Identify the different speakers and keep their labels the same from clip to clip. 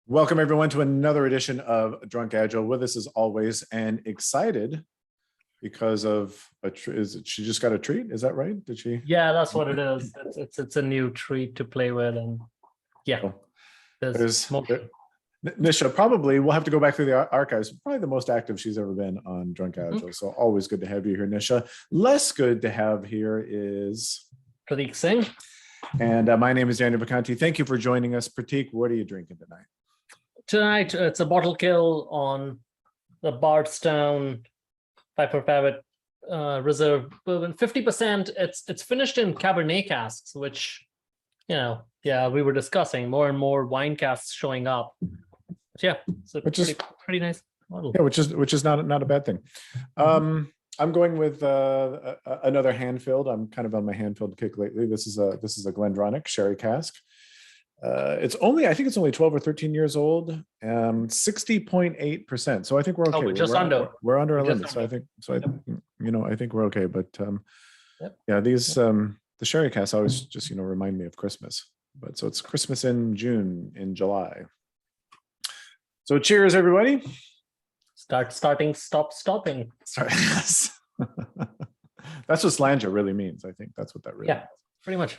Speaker 1: Welcome everyone to another edition of Drunk Agile. With us as always, and excited because of she just got a treat. Is that right? Did she?
Speaker 2: Yeah, that's what it is. It's a new treat to play with, and yeah,
Speaker 1: Oh,
Speaker 2: there's more.
Speaker 1: Nisha, probably we'll have to go back through the archives. Probably the most active she's ever been on Drunk Agile. So always good to have you here, Nisha. Less good to have here is
Speaker 2: Prateek Singh.
Speaker 1: And my name is Daniel Vacanti. Thank you for joining us. Prateek, what are you drinking tonight?
Speaker 2: Tonight, it's a bottle kill on the Bardstown Piper Pavitt Reserve Bourbon. 50%. It's finished in Cabernet casks, which, we were discussing more and more wine casks showing up. But yeah, so pretty nice bottle.
Speaker 1: Yeah, which is not a bad thing. I'm going with another hand-filled. I'm kind of on my hand-filled kick lately. This is a Glendronach sherry cask. I think it's only 12 or 13 years old. 60.8%. So I think we're okay. We're under our limit. So I think we're okay. But these the sherry casks always just remind me of Christmas. But so it's Christmas in June, in July. So cheers, everybody.
Speaker 2: Start, starting, stop, stopping.
Speaker 1: Sorry. That's what Slanja really means. I think that's what that really means.
Speaker 2: Pretty much.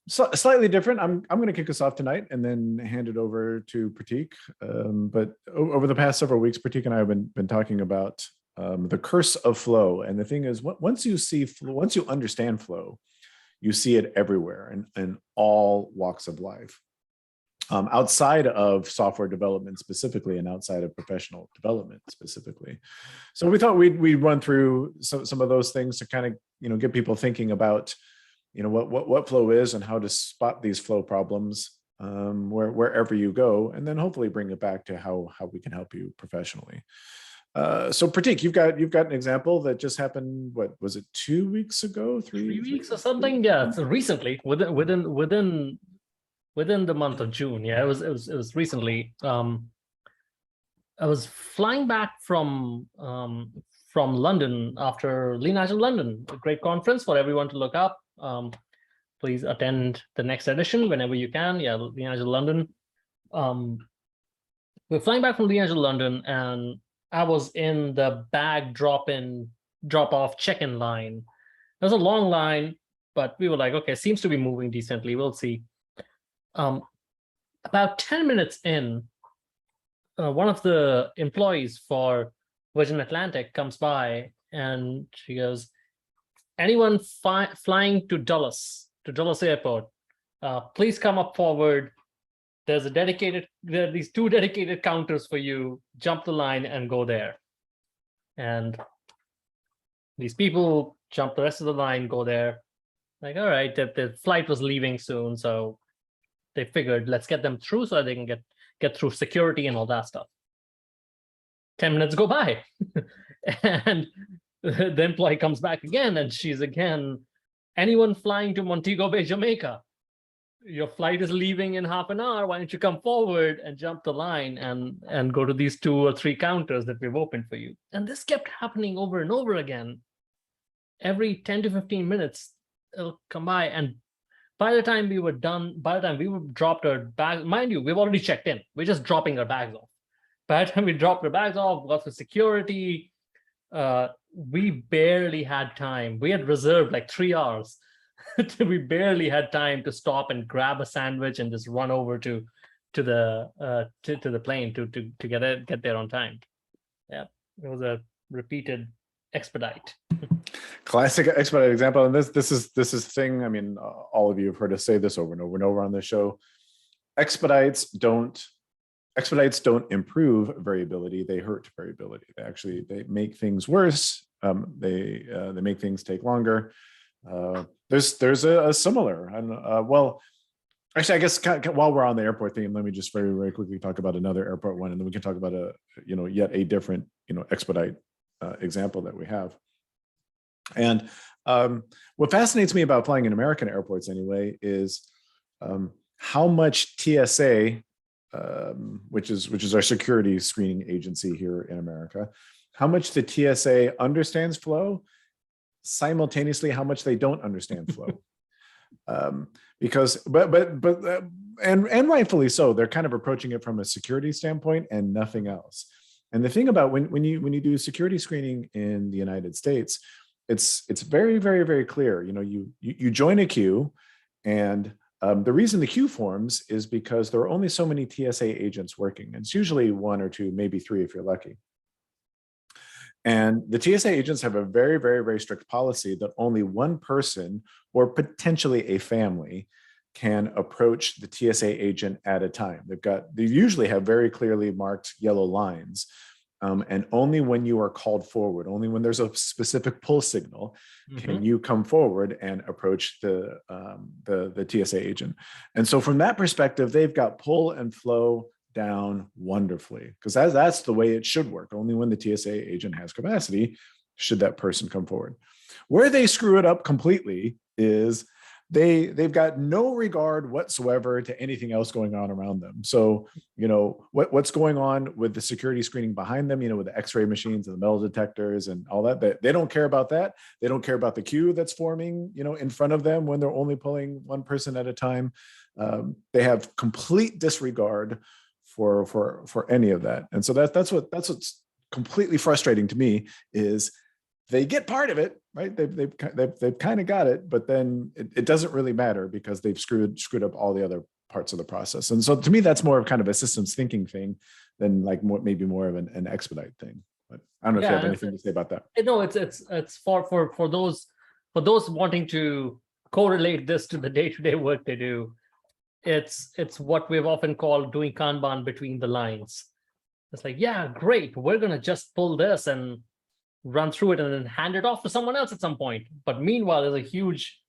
Speaker 1: So slightly different. I'm going to kick us off tonight and then hand it over to Prateek. But over the past several weeks, Prateek and I have been talking about the curse of flow. And the thing is, once you understand flow, you see it everywhere in all walks of life. Outside of software development specifically, and outside of professional development specifically. So we thought we'd run through some of those things to kind of get people thinking about what flow is and how to spot these flow problems wherever you go, and then hopefully bring it back to how we can help you professionally. So Prateek, you've got an example that just happened. What was it? 2 weeks ago? 3
Speaker 2: weeks or something? Yeah, so recently, within the month of June. Yeah, it was recently. I was flying back from London after Lean Agile London, a great conference for everyone to look up. Please attend the next edition whenever you can. Yeah, Lean Agile London. We're flying back from Lean Agile London, and I was in the bag drop-off check-in line. It was a long line, but we were like, okay, seems to be moving decently. We'll see. About 10 minutes in, one of the employees for Virgin Atlantic comes by and she goes, anyone flying to Dulles Airport, please come up forward. There are these 2 dedicated counters for you. Jump the line and go there. And these people jump the rest of the line, go there. Like, all right, the flight was leaving soon, so they figured let's get them through so that they can get through security and all that stuff. 10 minutes go by and the employee comes back again, and she's again, anyone flying to Montego Bay, Jamaica, your flight is leaving in half an hour. Why don't you come forward and jump the line and go to these 2 or 3 counters that we've opened for you. And this kept happening over and over again. Every 10 to 15 minutes, it'll come by, and by the time we were done, dropped our bag, mind you, we've already checked in. We're just dropping our bags off. By the time we dropped our bags off, got through security, we barely had time. We had reserved like 3 hours. We barely had time to stop and grab a sandwich and just run over to the plane to get there on time. Yeah, it was a repeated expedite.
Speaker 1: Classic expedite example. And this is thing. I mean, all of you have heard us say this over and over and over on the show. Expedites don't improve variability. They hurt variability. They make things worse. They make things take longer. There's a similar. Actually, I guess while we're on the airport theme, let me just very, very quickly talk about another airport one, and then we can talk about yet a different expedite example that we have. And what fascinates me about flying in American airports anyway is how much TSA, which is our security screening agency here in America, how much the TSA understands flow, simultaneously how much they don't understand flow. Because and rightfully so. They're kind of approaching it from a security standpoint and nothing else. And the thing about when you do security screening in the United States, it's very, very, very clear. You join a queue, and the reason the queue forms is because there are only so many TSA agents working. It's usually 1 or 2, maybe 3 if you're lucky. And the TSA agents have a very, very, very strict policy that only one person or potentially a family can approach the TSA agent at a time. They usually have very clearly marked yellow lines. And only when you are called forward, only when there's a specific pull signal, can you come forward and approach the TSA agent. And so from that perspective, they've got pull and flow down wonderfully, because that's the way it should work. Only when the TSA agent has capacity should that person come forward. Where they screw it up completely is they've got no regard whatsoever to anything else going on around them. So, what's going on with the security screening behind them, with the X-ray machines and the metal detectors and all that, they don't care about that. They don't care about the queue that's forming, in front of them when they're only pulling one person at a time. They have complete disregard for any of that. And so that's what's completely frustrating to me is they get part of it, right? They've kind of got it, but then it doesn't really matter because they've screwed up all the other parts of the process. And so to me, that's more of kind of a systems thinking thing than maybe more of an expedite thing. But I don't know if you have anything to say about that.
Speaker 2: No, it's for those wanting to correlate this to the day-to-day work they do. It's what we've often called doing Kanban between the lines. It's like, yeah, great, we're gonna just pull this and run through it and then hand it off to someone else at some point. But meanwhile, there's a huge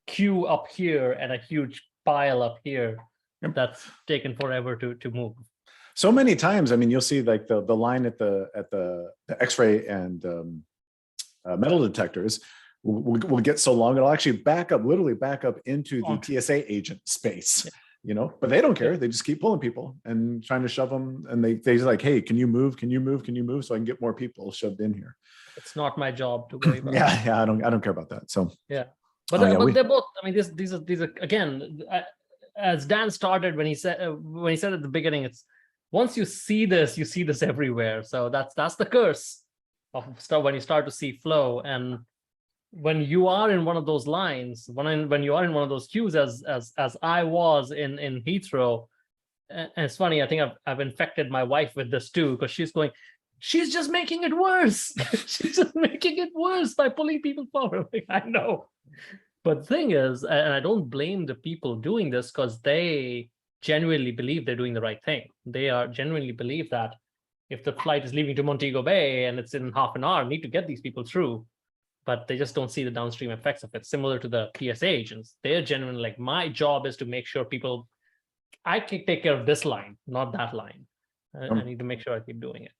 Speaker 2: queue up here and a huge pile up here that's taken forever to move.
Speaker 1: So many times, I mean, you'll see like the line at the X-ray and metal detectors will get so long it'll actually literally back up into the TSA agent space. But they don't care. They just keep pulling people and trying to shove them. And they like, hey, can you move? Can you move? Can you move? So I can get more people shoved in here.
Speaker 2: It's not my job to worry about.
Speaker 1: Yeah, I don't care about that. So
Speaker 2: yeah, but they're both. I mean, these are again, as Dan started when he said at the beginning, it's once you see this everywhere. So that's the curse of stuff when you start to see flow. And when you are in one of those lines, when you are in one of those queues, as I was in Heathrow, and it's funny, I think I've infected my wife with this too, because she's just making it worse. She's just making it worse by pulling people forward. Like, I know. But the thing is, and I don't blame the people doing this, because they genuinely believe they're doing the right thing. They are genuinely believe that if the flight is leaving to Montego Bay and it's in half an hour, I need to get these people through. But they just don't see the downstream effects of it. Similar to the PSA agents, they're genuinely like, my job is to make sure I can take care of this line, not that line. I need to make sure I keep doing it.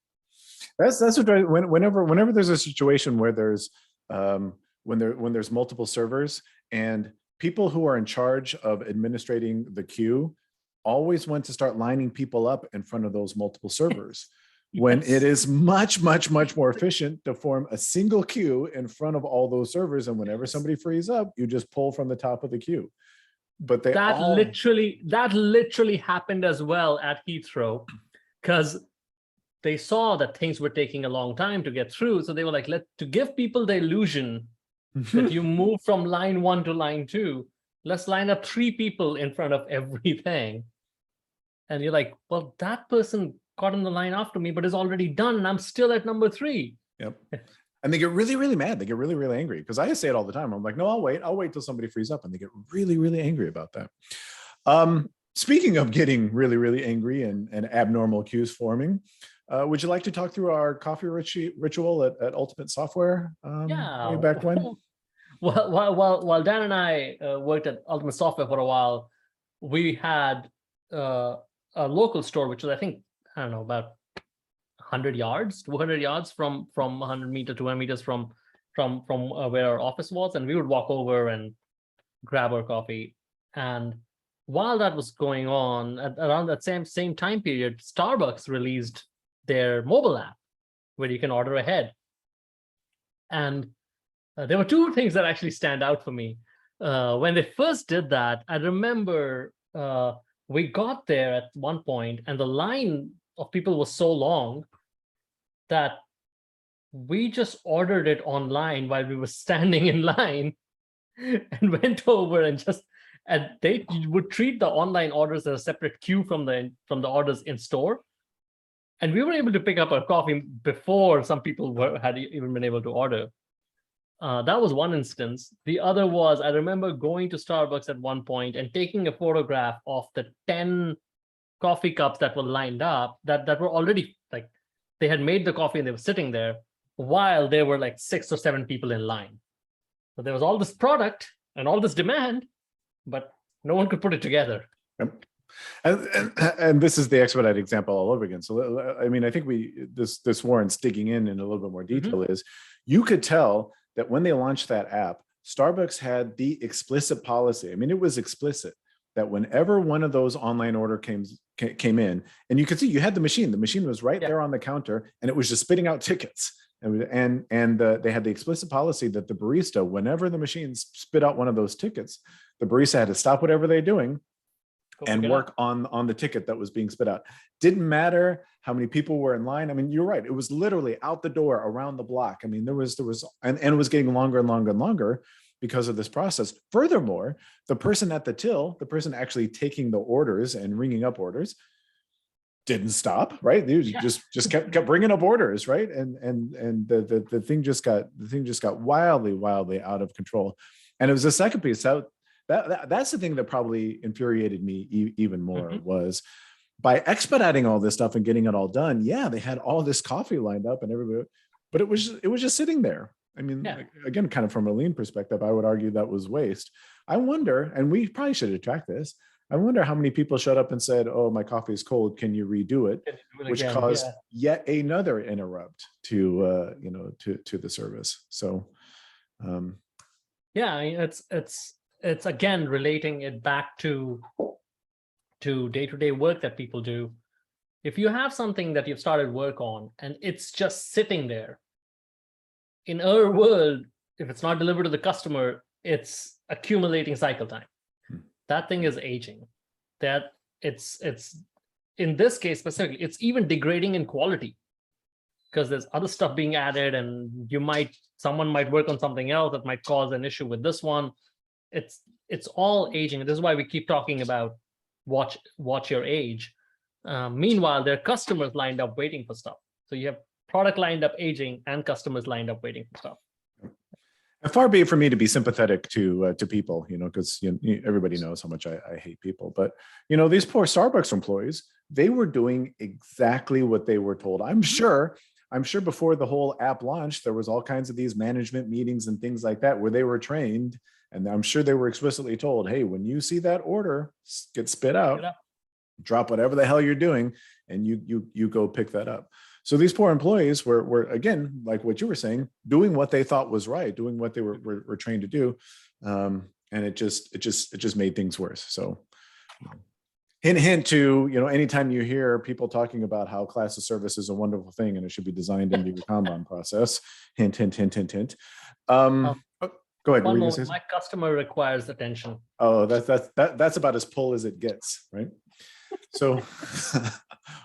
Speaker 1: That's what whenever there's a situation where there's when there's multiple servers and people who are in charge of administrating the queue always want to start lining people up in front of those multiple servers. When it is much, much, much more efficient to form a single queue in front of all those servers. And whenever somebody frees up, you just pull from the top of the queue. But that
Speaker 2: literally happened as well at Heathrow, because they saw that things were taking a long time to get through. So they were like, to give people the illusion that you move from line 1 to line 2, let's line up 3 people in front of everything. And you're like, well, that person got in the line after me, but is already done, and I'm still at number 3.
Speaker 1: Yep. And they get really, really mad. They get really, really angry, because I say it all the time. I'm like, no, I'll wait till somebody frees up. And they get really, really angry about that. Speaking of getting really, really angry and abnormal queues forming, would you like to talk through our coffee ritual at Ultimate Software? Way back when?
Speaker 2: While Dan and I worked at Ultimate Software for a while, we had a local store, which was, I think, I don't know, about 100 yards, 200 yards from 100 meters, 200 meters from where our office was. And we would walk over and grab our coffee. And while that was going on, around that same time period, Starbucks released their mobile app where you can order ahead. And there were 2 things that actually stand out for me. When they first did that, I remember we got there at one point, and the line of people was so long that we just ordered it online while we were standing in line and went over and they would treat the online orders as a separate queue from the orders in store. And we were able to pick up our coffee before some people had even been able to order. That was one instance. The other was, I remember going to Starbucks at one point and taking a photograph of the 10 coffee cups that were lined up that were already like, they had made the coffee and they were sitting there while there were like 6 or 7 people in line. So there was all this product and all this demand, but no one could put it together.
Speaker 1: Yep. And this is the expedite example all over again. So I mean, I think this warrants digging in a little bit more detail. Is you could tell that when they launched that app, Starbucks had the explicit policy. I mean, it was explicit that whenever one of those online order came in, and you could see you had the machine was right there on the counter, and it was just spitting out tickets. And they had the explicit policy that the barista, whenever the machine spit out one of those tickets, the barista had to stop whatever they're doing and work on the ticket that was being spit out. Didn't matter how many people were in line. I mean, you're right. It was literally out the door, around the block. I mean, there was, and it was getting longer and longer and longer because of this process. Furthermore, the person at the till, the person actually taking the orders and ringing up orders, didn't stop, right? They just kept bringing up orders, right? And the thing just got wildly out of control. And it was the second piece out. That's the thing that probably infuriated me even more was by expediting all this stuff and getting it all done. Yeah, they had all this coffee lined up and everybody, but it was just sitting there. I mean, again, kind of from a lean perspective, I would argue that was waste. I wonder, and we probably should track this. I wonder how many people showed up and said, "Oh, my coffee is cold. Can you redo it?" Which caused yet another interrupt to the service. So,
Speaker 2: it's again relating it back to day-to-day work that people do. If you have something that you've started work on and it's just sitting there, in our world, if it's not delivered to the customer, it's accumulating cycle time. That thing is aging. That it's in this case specifically, it's even degrading in quality because there's other stuff being added, and someone might work on something else that might cause an issue with this one. It's all aging. This is why we keep talking about watch your age. Meanwhile, there are customers lined up waiting for stuff. So you have product lined up aging and customers lined up waiting for stuff.
Speaker 1: And far be it for me to be sympathetic to people, because everybody knows how much I hate people. But these poor Starbucks employees, they were doing exactly what they were told. I'm sure before the whole app launched, there was all kinds of these management meetings and things like that where they were trained, and I'm sure they were explicitly told, "Hey, when you see that order get spit out, drop whatever the hell you're doing, and you go pick that up." So these poor employees were again, like what you were saying, doing what they thought was right, doing what they were trained to do, and it just made things worse. So, hint to anytime you hear people talking about how class of service is a wonderful thing and it should be designed into your Kanban process, hint. Go ahead.
Speaker 2: One moment, my customer requires attention.
Speaker 1: Oh, that's about as pull as it gets, right? So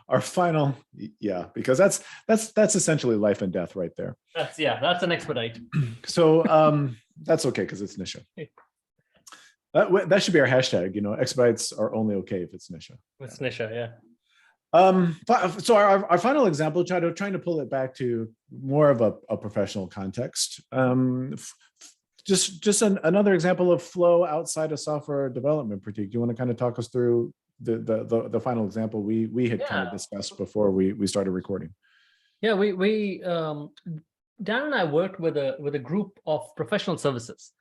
Speaker 1: our final, because that's essentially life and death right there.
Speaker 2: That's an expedite.
Speaker 1: So that's okay because it's Nisha. That should be our hashtag. Expedites are only okay if it's Nisha.
Speaker 2: It's Nisha, yeah.
Speaker 1: So our final example, trying to pull it back to more of a professional context. Just another example of flow outside of software development. Prateek, do you want to kind of talk us through the final example we had kind of discussed before we started recording?
Speaker 2: Yeah, we Dan and I worked with a group of professional services.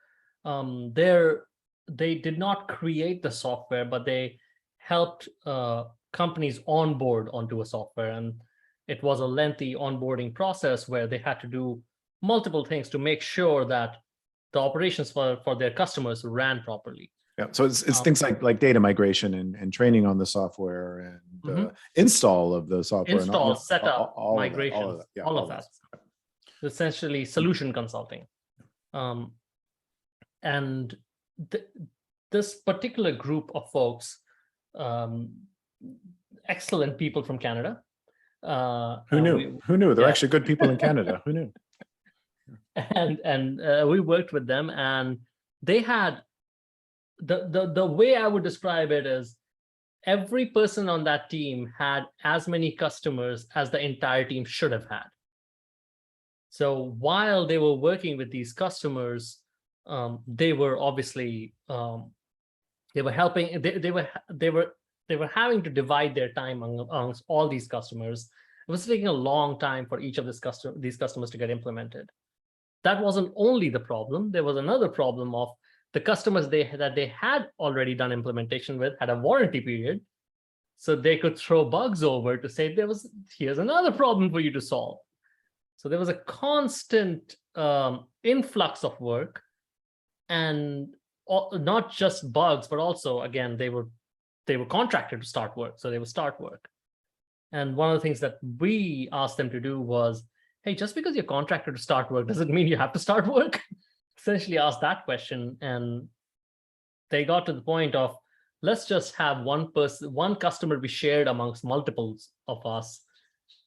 Speaker 2: They did not create the software, but they helped companies onboard onto a software, and it was a lengthy onboarding process where they had to do multiple things to make sure that the operations for their customers ran properly.
Speaker 1: Yeah, so it's things like data migration and training on the software and install of the software.
Speaker 2: Install, setup, migration, all of that.
Speaker 1: Yeah.
Speaker 2: Essentially solution consulting. And this particular group of folks excellent people from Canada.
Speaker 1: Who knew? Who knew? There are
Speaker 2: yeah.
Speaker 1: actually good people in Canada. Who knew?
Speaker 2: And we worked with them, and they had the way I would describe it is every person on that team had as many customers as the entire team should have had. So while they were working with these customers, they were obviously they were helping. They were having to divide their time amongst all these customers. It was taking a long time for each of these customers to get implemented. That wasn't only the problem. There was another problem of the customers that they had already done implementation with had a warranty period. So they could throw bugs over to say here's another problem for you to solve. So there was a constant influx of work, and not just bugs, but also, again, they were contracted to start work. So they would start work. And one of the things that we asked them to do was, hey, just because you're contracted to start work doesn't mean you have to start work. Essentially asked that question, and they got to the point of, let's just have one customer be shared amongst multiples of us,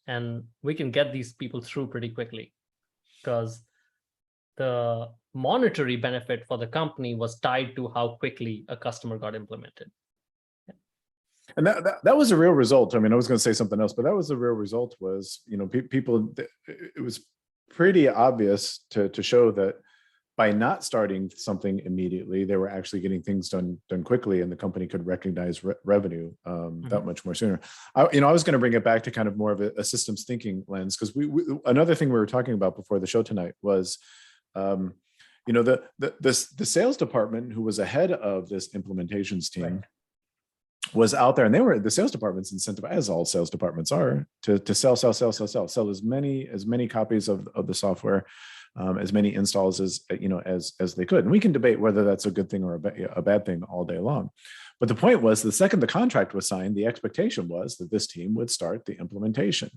Speaker 2: and we can get these people through pretty quickly, because the monetary benefit for the company was tied to how quickly a customer got implemented.
Speaker 1: And that was a real result. I mean, I was going to say something else, but that was the real result. Was, people, it was pretty obvious to show that by not starting something immediately, they were actually getting things done quickly, and the company could recognize revenue that much more sooner. I was going to bring it back to kind of more of a systems thinking lens, because another thing we were talking about before the show tonight was, the sales department, who was ahead of this implementations team, right, was out there, and the sales department's incentivized, as all sales departments are, to sell as many copies of the software, as many installs as they could. And we can debate whether that's a good thing or a bad thing all day long. But the point was, the second the contract was signed, the expectation was that this team would start the implementation.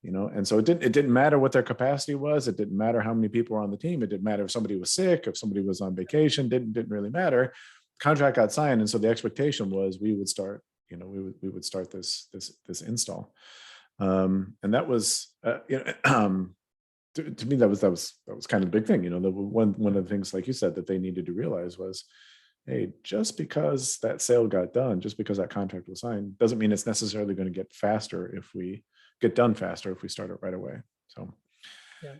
Speaker 1: And so it didn't matter what their capacity was. It didn't matter how many people were on the team. It didn't matter if somebody was sick, if somebody was on vacation. Didn't really matter. Contract got signed, and so the expectation was we would start. We would start this install, and that was to me that was kind of the big thing. One of the things, like you said, that they needed to realize was, hey, just because that sale got done, just because that contract was signed, doesn't mean it's necessarily going to get faster if we get done faster if we start it right away. So,
Speaker 2: yeah.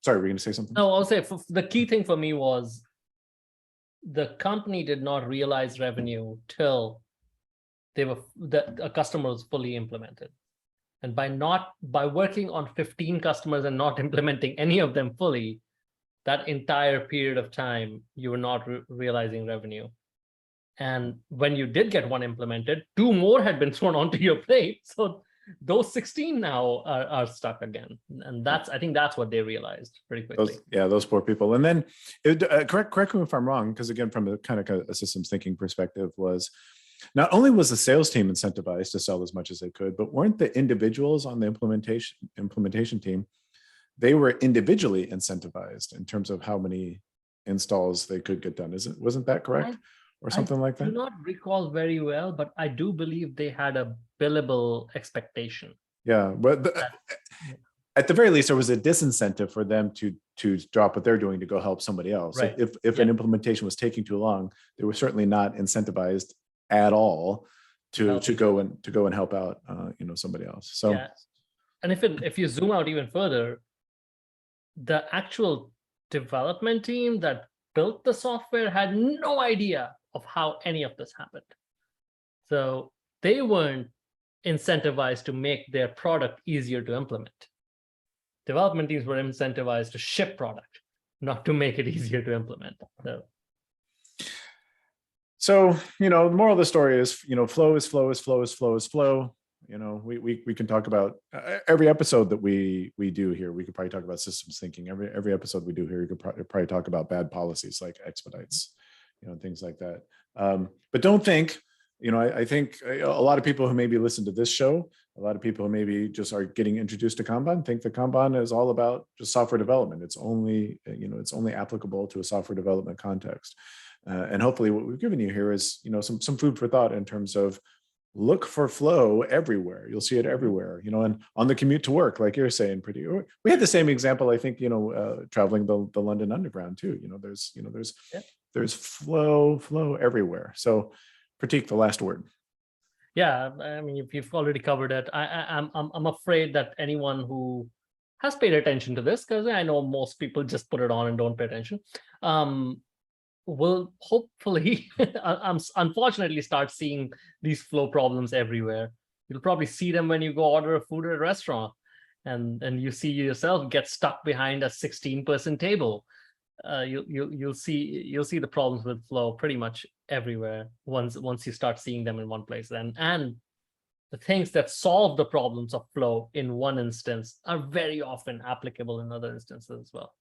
Speaker 1: Sorry, were you going to say something?
Speaker 2: No, I'll say the key thing for me was the company did not realize revenue till a customer was fully implemented. And by working on 15 customers and not implementing any of them fully, that entire period of time, you were not realizing revenue. And when you did get one implemented, 2 more had been thrown onto your plate. So those 16 now are stuck again. And I think that's what they realized pretty quickly.
Speaker 1: Those poor people. And then correct me if I'm wrong, because again, from a kind of a systems thinking perspective, was not only was the sales team incentivized to sell as much as they could, but weren't the individuals on the implementation team, they were individually incentivized in terms of how many installs they could get done. Wasn't that correct? Or something like that? I do
Speaker 2: not recall very well, but I do believe they had a billable expectation.
Speaker 1: Yeah, but at the very least, there was a disincentive for them to drop what they're doing to go help somebody else. Right. If an implementation was taking too long, they were certainly not incentivized at all to go and help out somebody else. So,
Speaker 2: yeah. And if you zoom out even further, the actual development team that built the software had no idea of how any of this happened. So they weren't incentivized to make their product easier to implement. Development teams were incentivized to ship product, not to make it easier to implement.
Speaker 1: So the moral of the story is, flow is flow is flow is flow is flow. We can talk about every episode that we do here. We could probably talk about systems thinking. Every episode we do here, you could probably talk about bad policies like expedites, things like that. But don't think, I think a lot of people who maybe listen to this show, a lot of people who maybe just are getting introduced to Kanban, think that Kanban is all about just software development. It's only, it's only applicable to a software development context. And hopefully what we've given you here is, some food for thought in terms of look for flow everywhere. You'll see it everywhere, and on the commute to work, like you're saying, we had the same example, I think, traveling the London Underground too. There's flow everywhere. So Prateek, the last word.
Speaker 2: Yeah, I mean, if you've already covered it, I'm afraid that anyone who has paid attention to this, because I know most people just put it on and don't pay attention, will hopefully, unfortunately, start seeing these flow problems everywhere. You'll probably see them when you go order food at a restaurant, and you see yourself get stuck behind a 16-person table. You'll see the problems with flow pretty much everywhere once you start seeing them in one place. And the things that solve the problems of flow in one instance are very often applicable in other instances as well.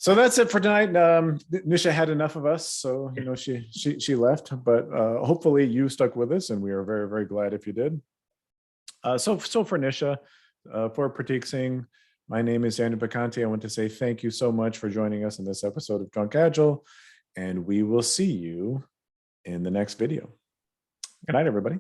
Speaker 1: So that's it for tonight. Nisha had enough of us, so she left. But hopefully you stuck with us, and we are very, very glad if you did. So for Nisha, for Prateek Singh, my name is Andrew Bacanti. I want to say thank you so much for joining us in this episode of Drunk Agile, and we will see you in the next video. Good night, everybody.